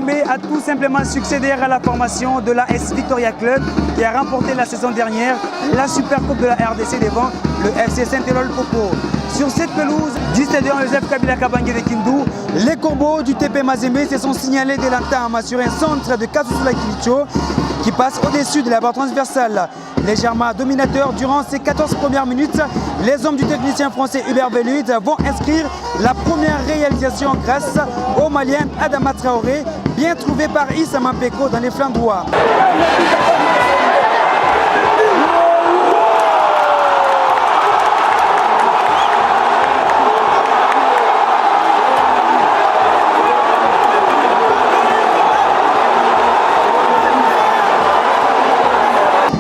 Mazembe a tout simplement succédé à la formation de la S Victoria Club qui a remporté la saison dernière la Super Coupe de la RDC devant le FC Saint-Élol Popo. Sur cette pelouse du stadium Joseph Kabila Kabange de Kindu, les corbeaux du TP Mazembe se sont signalés dès l'entame sur un centre de Kasusula Kilicho qui passe au-dessus de la barre transversale. Légèrement dominateur durant ces 14 premières minutes, les hommes du technicien français Hubert Velud vont inscrire la première réalisation grâce au Malien Adama Traoré, bien trouvé par Issa Mampeko dans les flancs droits.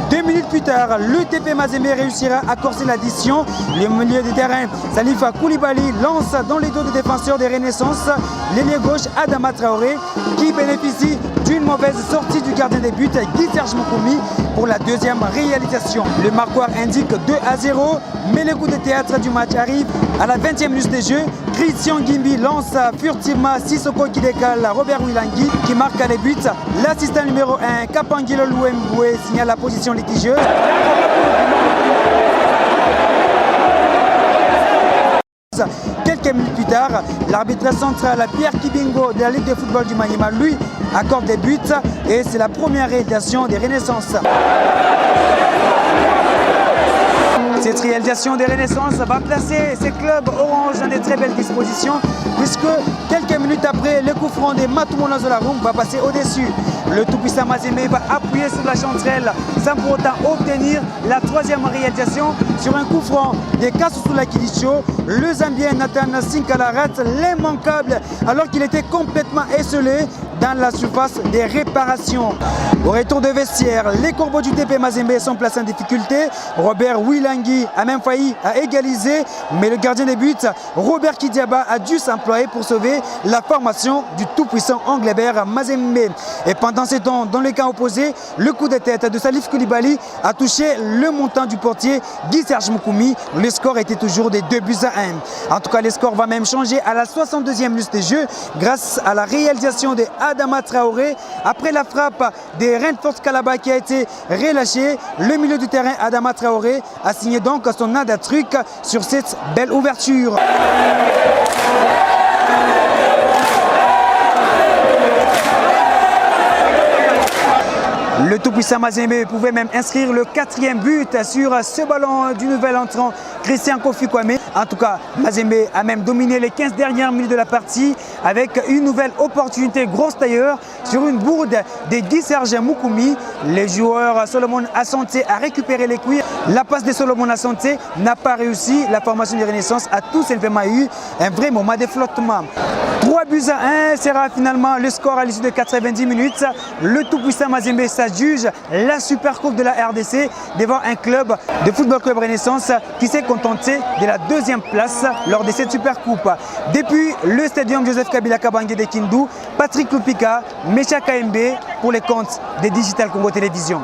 2 minutes plus tard, le TP Mazembe réussira à corser l'addition. Le milieu de terrain, Salifa Koulibaly lance dans les dos des défenseurs des Renaissances l'ailier gauche Adama Traoré qui bénéficie d'une mauvaise sortie du gardien des buts Guy-Serge Moukoumi pour la deuxième réalisation. Le marqueur indique 2-0, mais le coup de théâtre du match arrive à la 20e minute de jeu. Christian Gimbi lance furtivement Sissoko qui décale Robert Wilangui qui marque les buts. L'assistant numéro 1, Kapangilo Louemboué, signale la position litigieuse. Quelques minutes plus tard, l'arbitre central Pierre Kibingo de la Ligue de football du Maniema, lui, accorde des buts et c'est la première réalisation des Renaissances. Cette réalisation des Renaissances va placer ces clubs orange dans de très belles dispositions puisque quelques minutes après, le coup franc de Matumono Zolarum va passer au-dessus. Le tout-puissant Mazembe va appuyer sur la chanterelle sans pour autant obtenir la troisième réalisation sur un coup franc de Kasusula Kilicho. Le Zambien Nathan Sinkala rate l'immanquable alors qu'il était complètement esselé dans la surface des réparations. Au retour de vestiaire, les corbeaux du TP Mazembe sont placés en difficulté. Robert Wilangui a même failli à égaliser, mais le gardien des buts, Robert Kidiaba, a dû s'employer pour sauver la formation du tout-puissant Anglebert Mazembe. Et pendant ce temps, dans le camp opposé, le coup de tête de Salif Koulibaly a touché le montant du portier Guy-Serge Moukoumi. Le score était toujours des 2-1. En tout cas, le score va même changer à la 62e minute de jeu grâce à la réalisation de Adama Traoré. Après la frappe de Reinforce Kalaba qui a été relâché, le milieu du terrain Adama Traoré a signé donc son nada-truc sur cette belle ouverture. Le tout-puissant Mazembe pouvait même inscrire le 4e but sur ce ballon du nouvel entrant Christian Kofi Kwame. En tout cas, Mazembe a même dominé les 15 dernières minutes de la partie avec une nouvelle opportunité grosse tailleur sur une bourde de Guy-Serge Moukoumi. Les joueurs Solomon Asante a récupéré les cuirs. La passe de Solomon Asante n'a pas réussi. La formation de Renaissance a tout simplement eu un vrai moment de flottement. 3-1 sera finalement le score à l'issue de 90 minutes. Le tout-puissant Mazembe s'adjuge la Super Coupe de la RDC devant un club de Football Club Renaissance qui s'est contenté de la 2e place lors de cette Super Coupe. Depuis le stadium Joseph Kabila Kabange de Kindu, Patrick Lupika, Mecha KMB pour les comptes de Digital Congo Télévision.